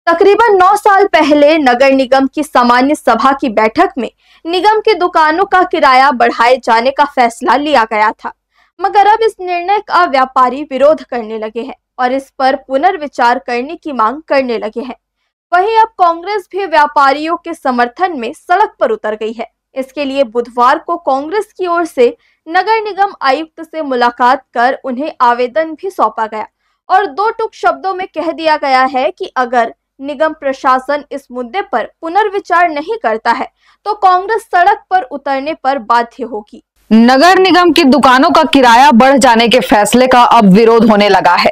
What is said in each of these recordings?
तकरीबन 9 साल पहले नगर निगम की सामान्य सभा की बैठक में निगम की दुकानों का किराया बढ़ाए जाने का फैसला लिया गया था, मगर अब इस निर्णय का व्यापारी विरोध करने लगे हैं और इस पर पुनर्विचार करने की मांग करने लगे हैं। वहीं अब कांग्रेस भी व्यापारियों के समर्थन में सड़क पर उतर गई है। इसके लिए बुधवार को कांग्रेस की ओर से नगर निगम आयुक्त से मुलाकात कर उन्हें आवेदन भी सौंपा गया और दो टूक शब्दों में कह दिया गया है कि अगर निगम प्रशासन इस मुद्दे पर पुनर्विचार नहीं करता है तो कांग्रेस सड़क पर उतरने पर बाध्य होगी। नगर निगम की दुकानों का किराया बढ़ जाने के फैसले का अब विरोध होने लगा है।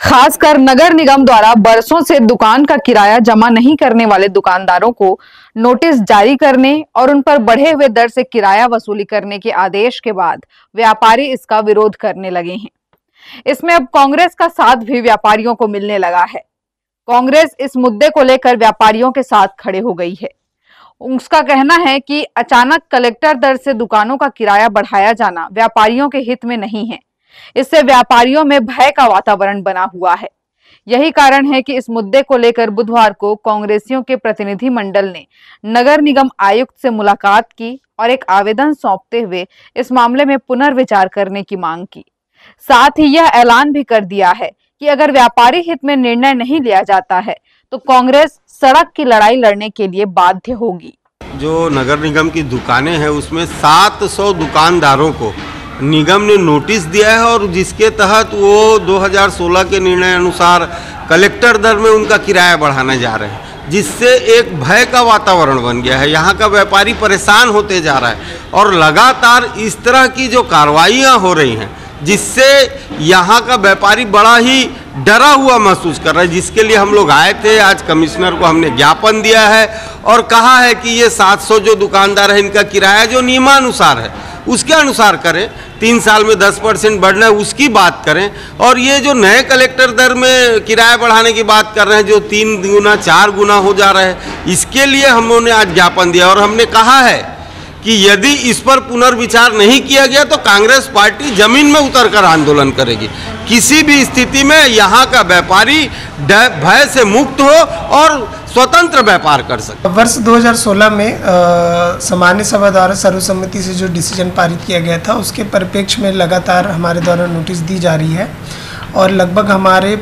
खासकर नगर निगम द्वारा बरसों से दुकान का किराया जमा नहीं करने वाले दुकानदारों को नोटिस जारी करने और उन पर बढ़े हुए दर से किराया वसूली करने के आदेश के बाद व्यापारी इसका विरोध करने लगे हैं। इसमें अब कांग्रेस का साथ भी व्यापारियों को मिलने लगा है। कांग्रेस इस मुद्दे को लेकर व्यापारियों के साथ खड़े हो गई है। उसका कहना है कि अचानक कलेक्टर दर से दुकानों का किराया बढ़ाया जाना व्यापारियों के हित में नहीं है। इससे व्यापारियों में भय का वातावरण बना हुआ है। यही कारण है कि इस मुद्दे को लेकर बुधवार को कांग्रेसियों के प्रतिनिधि मंडल ने नगर निगम आयुक्त से मुलाकात की और एक आवेदन सौंपते हुए इस मामले में पुनर्विचार करने की मांग की। साथ ही यह ऐलान भी कर दिया है कि अगर व्यापारी हित में निर्णय नहीं लिया जाता है तो कांग्रेस सड़क की लड़ाई लड़ने के लिए बाध्य होगी। जो नगर निगम की दुकानें हैं उसमें 700 दुकानदारों को निगम ने नोटिस दिया है और जिसके तहत वो 2016 के निर्णय अनुसार कलेक्टर दर में उनका किराया बढ़ाने जा रहे हैं, जिससे एक भय का वातावरण बन गया है। यहाँ का व्यापारी परेशान होते जा रहा है और लगातार इस तरह की जो कार्रवाइयाँ हो रही हैं जिससे यहाँ का व्यापारी बड़ा ही डरा हुआ महसूस कर रहा है, जिसके लिए हम लोग आए थे। आज कमिश्नर को हमने ज्ञापन दिया है और कहा है कि ये 700 जो दुकानदार है इनका किराया जो नियमानुसार है उसके अनुसार करें, 3 साल में 10% बढ़ना है उसकी बात करें। और ये जो नए कलेक्टर दर में किराया बढ़ाने की बात कर रहे हैं जो 3 गुना 4 गुना हो जा रहा है, इसके लिए हम लोगों ने आज ज्ञापन दिया और हमने कहा है कि यदि इस पर पुनर्विचार नहीं किया गया तो कांग्रेस पार्टी जमीन में उतरकर आंदोलन करेगी। किसी भी स्थिति में यहाँ का व्यापारी भय से मुक्त हो और स्वतंत्र व्यापार कर सके। वर्ष 2016 में सामान्य सभा द्वारा सर्वसम्मति से जो डिसीजन पारित किया गया था उसके परिप्रेक्ष्य में लगातार हमारे द्वारा नोटिस दी जा रही है और लगभग हमारे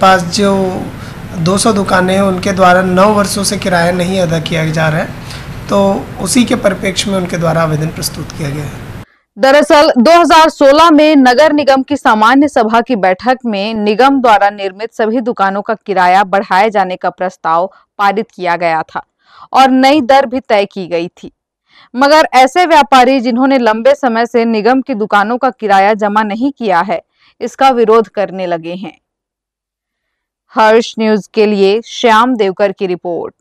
पास जो 200 दुकानें हैं उनके द्वारा 9 वर्षों से किराया नहीं अदा किया जा रहा है, तो उसी के परिप्रेक्ष्य में उनके द्वारा आवेदन प्रस्तुत किया गया है। दरअसल 2016 में नगर निगम की सामान्य सभा की बैठक में निगम द्वारा निर्मित सभी दुकानों का किराया बढ़ाए जाने का प्रस्ताव पारित किया गया था और नई दर भी तय की गई थी, मगर ऐसे व्यापारी जिन्होंने लंबे समय से निगम की दुकानों का किराया जमा नहीं किया है इसका विरोध करने लगे हैं। हर्ष न्यूज के लिए श्याम देवकर की रिपोर्ट।